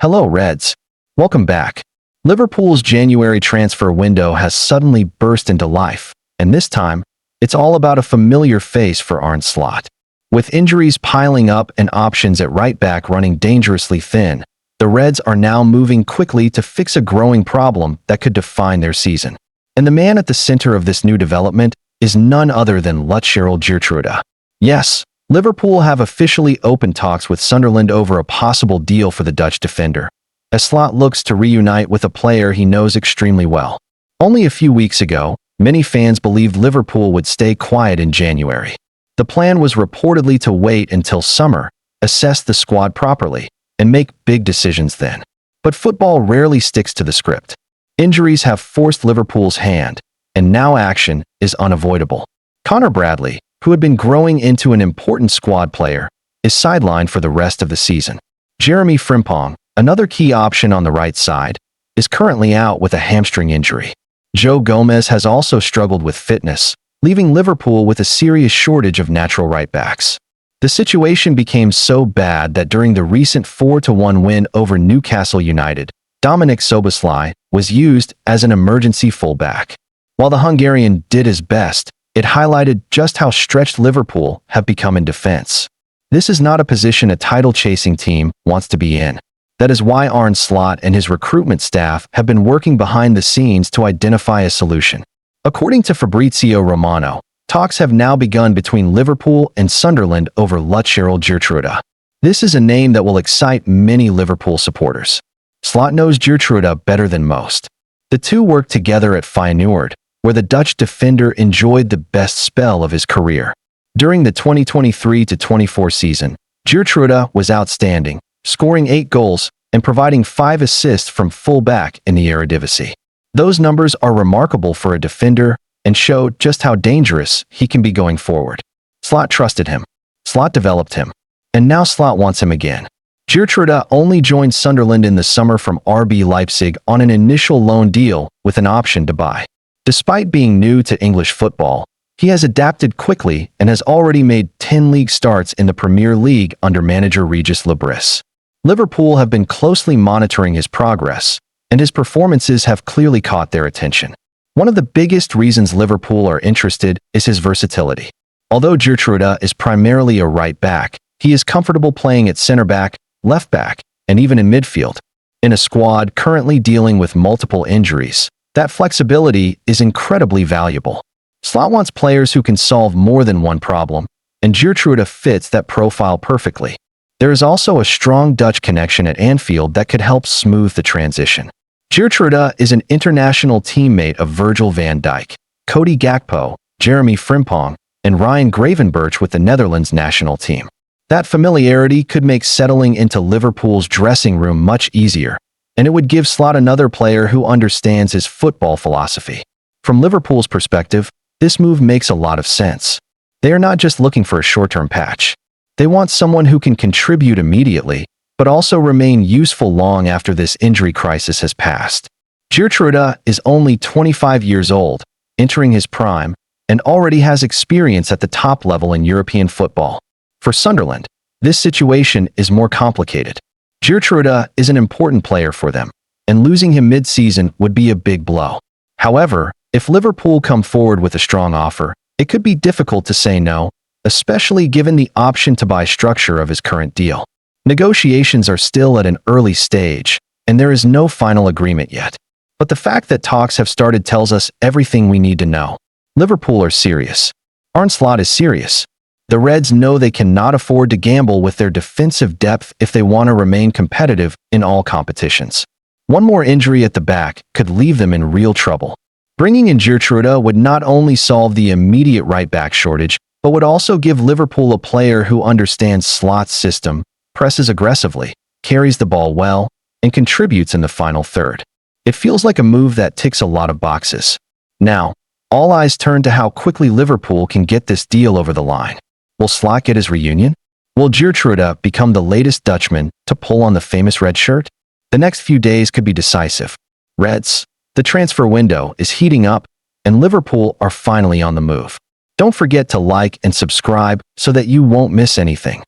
Hello, Reds. Welcome back. Liverpool's January transfer window has suddenly burst into life, and this time, it's all about a familiar face for Arne Slot. With injuries piling up and options at right back running dangerously thin, the Reds are now moving quickly to fix a growing problem that could define their season. And the man at the center of this new development is none other than Gertruida. Yes, Liverpool have officially opened talks with Sunderland over a possible deal for the Dutch defender, as Slot looks to reunite with a player he knows extremely well. Only a few weeks ago, many fans believed Liverpool would stay quiet in January. The plan was reportedly to wait until summer, assess the squad properly, and make big decisions then. But football rarely sticks to the script. Injuries have forced Liverpool's hand, and now action is unavoidable. Connor Bradley, who had been growing into an important squad player, is sidelined for the rest of the season. Jeremy Frimpong, another key option on the right side, is currently out with a hamstring injury. Joe Gomez has also struggled with fitness, leaving Liverpool with a serious shortage of natural right-backs. The situation became so bad that during the recent 4-1 win over Newcastle United, Dominik Szoboszlai was used as an emergency fullback. While the Hungarian did his best, it highlighted just how stretched Liverpool have become in defense. This is not a position a title-chasing team wants to be in. That is why Arne Slot and his recruitment staff have been working behind the scenes to identify a solution. According to Fabrizio Romano, talks have now begun between Liverpool and Sunderland over Gertruida. This is a name that will excite many Liverpool supporters. Slot knows Gertruida better than most. The two worked together at Feyenoord, where the Dutch defender enjoyed the best spell of his career. During the 2023-24 season, Gertruida was outstanding, scoring 8 goals and providing 5 assists from full-back in the Eredivisie. Those numbers are remarkable for a defender and show just how dangerous he can be going forward. Slot trusted him. Slot developed him. And now Slot wants him again. Gertruida only joined Sunderland in the summer from RB Leipzig on an initial loan deal with an option to buy. Despite being new to English football, he has adapted quickly and has already made 10 league starts in the Premier League under manager Regis Lebris. Liverpool have been closely monitoring his progress, and his performances have clearly caught their attention. One of the biggest reasons Liverpool are interested is his versatility. Although Gertruida is primarily a right back, he is comfortable playing at center back, left back, and even in midfield. In a squad currently dealing with multiple injuries, that flexibility is incredibly valuable. Slot wants players who can solve more than one problem, and Gertruida fits that profile perfectly. There is also a strong Dutch connection at Anfield that could help smooth the transition. Gertruida is an international teammate of Virgil van Dijk, Cody Gakpo, Jeremy Frimpong, and Ryan Gravenberch with the Netherlands national team. That familiarity could make settling into Liverpool's dressing room much easier, and it would give Slot another player who understands his football philosophy. From Liverpool's perspective, this move makes a lot of sense. They are not just looking for a short-term patch. They want someone who can contribute immediately, but also remain useful long after this injury crisis has passed. Gertruida is only 25 years old, entering his prime, and already has experience at the top level in European football. For Sunderland, this situation is more complicated. Gertruida is an important player for them, and losing him mid-season would be a big blow. However, if Liverpool come forward with a strong offer, it could be difficult to say no, especially given the option to buy structure of his current deal. Negotiations are still at an early stage, and there is no final agreement yet. But the fact that talks have started tells us everything we need to know. Liverpool are serious. Arne Slot is serious. The Reds know they cannot afford to gamble with their defensive depth if they want to remain competitive in all competitions. One more injury at the back could leave them in real trouble. Bringing in Gertruida would not only solve the immediate right-back shortage, but would also give Liverpool a player who understands Slot's system, presses aggressively, carries the ball well, and contributes in the final third. It feels like a move that ticks a lot of boxes. Now, all eyes turn to how quickly Liverpool can get this deal over the line. Will Slot get his reunion? Will Gertruida become the latest Dutchman to pull on the famous red shirt? The next few days could be decisive. Reds, the transfer window is heating up, and Liverpool are finally on the move. Don't forget to like and subscribe so that you won't miss anything.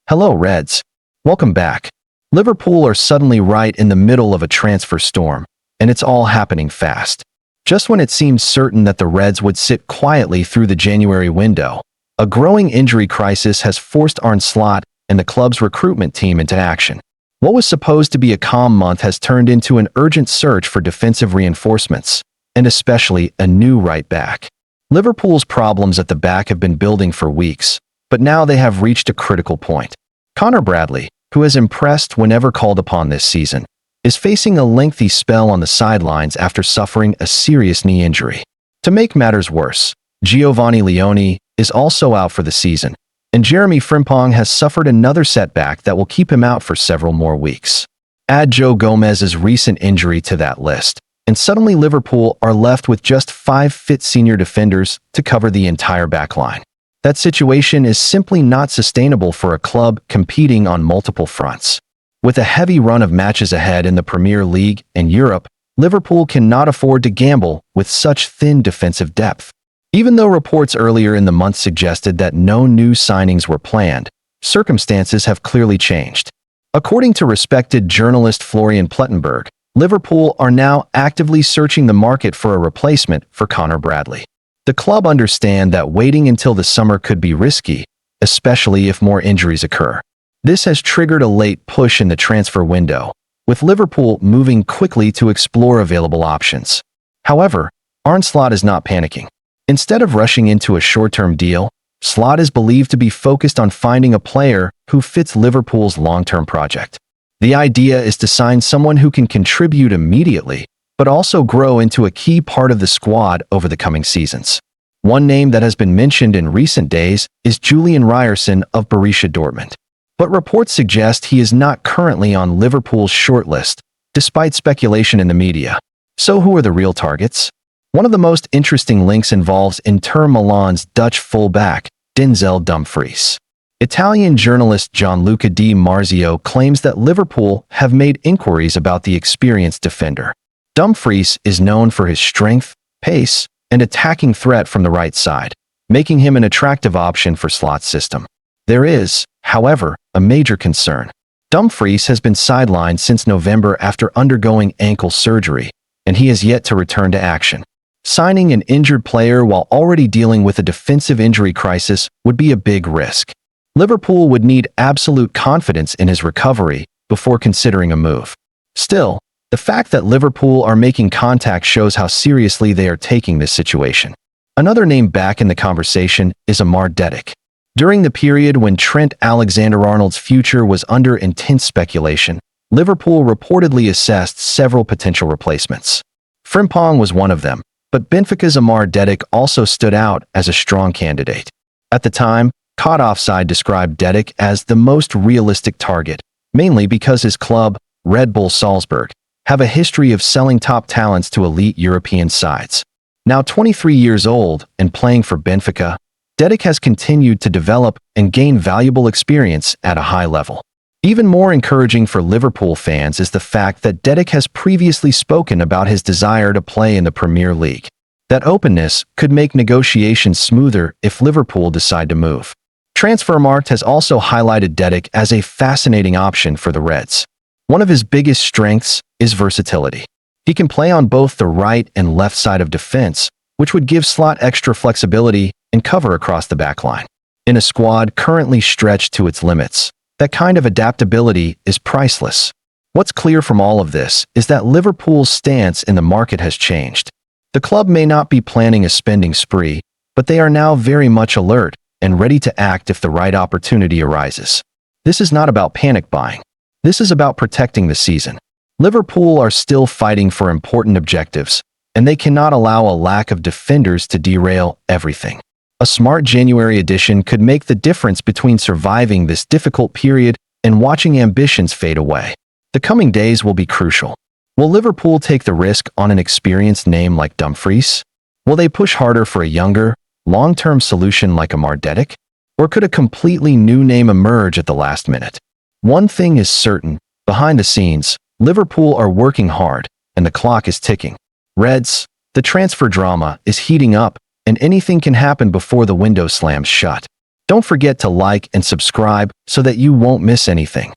Hello, Reds. Welcome back. Liverpool are suddenly right in the middle of a transfer storm, and it's all happening fast. Just when it seemed certain that the Reds would sit quietly through the January window, a growing injury crisis has forced Arne Slot and the club's recruitment team into action. What was supposed to be a calm month has turned into an urgent search for defensive reinforcements, and especially a new right back. Liverpool's problems at the back have been building for weeks, but now they have reached a critical point. Connor Bradley, who has impressed whenever called upon this season, is facing a lengthy spell on the sidelines after suffering a serious knee injury. To make matters worse, Giovanni Leone is also out for the season, and Jeremy Frimpong has suffered another setback that will keep him out for several more weeks. Add Joe Gomez's recent injury to that list, and suddenly Liverpool are left with just 5 fit senior defenders to cover the entire backline. That situation is simply not sustainable for a club competing on multiple fronts. With a heavy run of matches ahead in the Premier League and Europe, Liverpool cannot afford to gamble with such thin defensive depth. Even though reports earlier in the month suggested that no new signings were planned, circumstances have clearly changed. According to respected journalist Florian Plettenberg, Liverpool are now actively searching the market for a replacement for Connor Bradley. The club understand that waiting until the summer could be risky, especially if more injuries occur. This has triggered a late push in the transfer window, with Liverpool moving quickly to explore available options. However, Arne Slot is not panicking. Instead of rushing into a short-term deal, Slot is believed to be focused on finding a player who fits Liverpool's long-term project. The idea is to sign someone who can contribute immediately, but also grow into a key part of the squad over the coming seasons. One name that has been mentioned in recent days is Julian Ryerson of Borussia Dortmund. But reports suggest he is not currently on Liverpool's shortlist, despite speculation in the media. So who are the real targets? One of the most interesting links involves Inter Milan's Dutch fullback, Denzel Dumfries. Italian journalist Gianluca Di Marzio claims that Liverpool have made inquiries about the experienced defender. Dumfries is known for his strength, pace, and attacking threat from the right side, making him an attractive option for Slot's system. There is, however, a major concern. Dumfries has been sidelined since November after undergoing ankle surgery, and he has yet to return to action. Signing an injured player while already dealing with a defensive injury crisis would be a big risk. Liverpool would need absolute confidence in his recovery before considering a move. Still, the fact that Liverpool are making contact shows how seriously they are taking this situation. Another name back in the conversation is Amar Dedic. During the period when Trent Alexander-Arnold's future was under intense speculation, Liverpool reportedly assessed several potential replacements. Frimpong was one of them, but Benfica's Amar Dedic also stood out as a strong candidate. At the time, Caught Offside described Dedic as the most realistic target, mainly because his club, Red Bull Salzburg, have a history of selling top talents to elite European sides. Now 23 years old and playing for Benfica, Dedic has continued to develop and gain valuable experience at a high level. Even more encouraging for Liverpool fans is the fact that Dedic has previously spoken about his desire to play in the Premier League. That openness could make negotiations smoother if Liverpool decide to move. Transfermarkt has also highlighted Dedic as a fascinating option for the Reds. One of his biggest strengths is versatility. He can play on both the right and left side of defense, which would give Slot extra flexibility and cover across the backline. In a squad currently stretched to its limits, that kind of adaptability is priceless. What's clear from all of this is that Liverpool's stance in the market has changed. The club may not be planning a spending spree, but they are now very much alert and ready to act if the right opportunity arises. This is not about panic buying. This is about protecting the season. Liverpool are still fighting for important objectives, and they cannot allow a lack of defenders to derail everything. A smart January addition could make the difference between surviving this difficult period and watching ambitions fade away. The coming days will be crucial. Will Liverpool take the risk on an experienced name like Dumfries? Will they push harder for a younger, long-term solution like Amar Dedic? Or could a completely new name emerge at the last minute? One thing is certain, behind the scenes, Liverpool are working hard, and the clock is ticking. Reds, the transfer drama is heating up, and anything can happen before the window slams shut. Don't forget to like and subscribe so that you won't miss anything.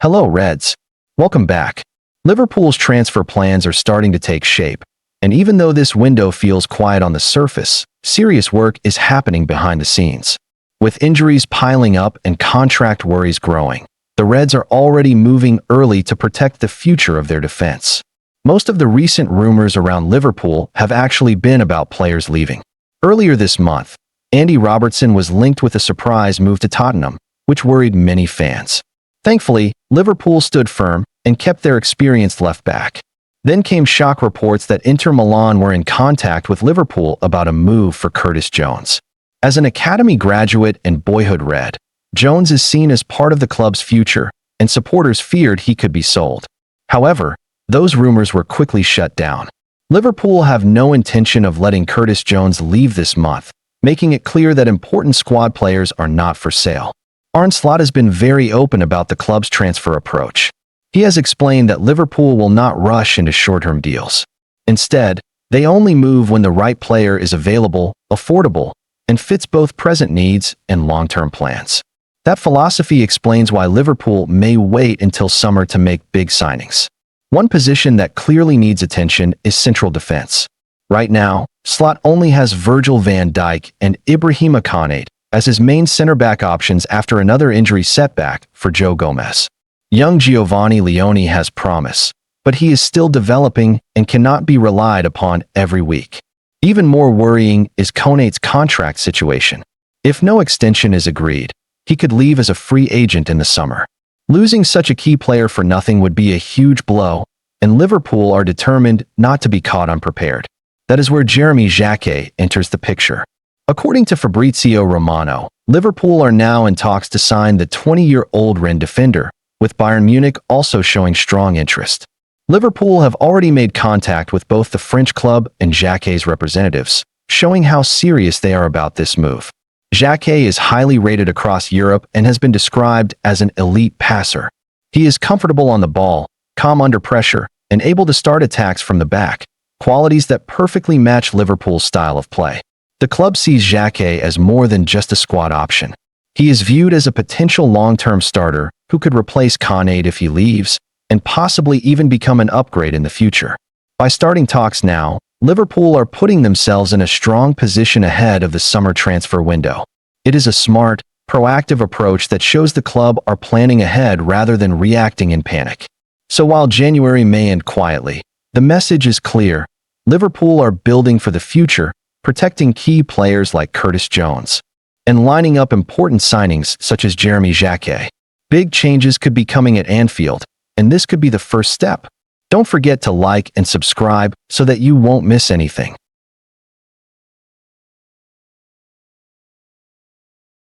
Hello, Reds. Welcome back. Liverpool's transfer plans are starting to take shape, and even though this window feels quiet on the surface, serious work is happening behind the scenes. With injuries piling up and contract worries growing, the Reds are already moving early to protect the future of their defense. Most of the recent rumors around Liverpool have actually been about players leaving. Earlier this month, Andy Robertson was linked with a surprise move to Tottenham, which worried many fans. Thankfully, Liverpool stood firm and kept their experienced left back. Then came shock reports that Inter Milan were in contact with Liverpool about a move for Curtis Jones. As an academy graduate and boyhood Red, Jones is seen as part of the club's future, and supporters feared he could be sold. However, those rumors were quickly shut down. Liverpool have no intention of letting Curtis Jones leave this month, making it clear that important squad players are not for sale. Arne Slot has been very open about the club's transfer approach. He has explained that Liverpool will not rush into short-term deals. Instead, they only move when the right player is available, affordable, and fits both present needs and long-term plans. That philosophy explains why Liverpool may wait until summer to make big signings. One position that clearly needs attention is central defense. Right now, Slot only has Virgil van Dijk and Ibrahima Konate as his main center-back options after another injury setback for Joe Gomez. Young Giovanni Leone has promise, but he is still developing and cannot be relied upon every week. Even more worrying is Konate's contract situation. If no extension is agreed, he could leave as a free agent in the summer. Losing such a key player for nothing would be a huge blow, and Liverpool are determined not to be caught unprepared. That is where Jeremy Jacquet enters the picture. According to Fabrizio Romano, Liverpool are now in talks to sign the 20-year-old Rennes defender, with Bayern Munich also showing strong interest. Liverpool have already made contact with both the French club and Jacquet's representatives, showing how serious they are about this move. Jacquet is highly rated across Europe and has been described as an elite passer. He is comfortable on the ball, calm under pressure, and able to start attacks from the back, qualities that perfectly match Liverpool's style of play. The club sees Jacquet as more than just a squad option. He is viewed as a potential long-term starter who could replace Konate if he leaves, and possibly even become an upgrade in the future. By starting talks now, Liverpool are putting themselves in a strong position ahead of the summer transfer window. It is a smart, proactive approach that shows the club are planning ahead rather than reacting in panic. So while January may end quietly, the message is clear. Liverpool are building for the future, protecting key players like Curtis Jones, and lining up important signings such as Jeremy Jacquet. Big changes could be coming at Anfield, and this could be the first step. Don't forget to like and subscribe so that you won't miss anything.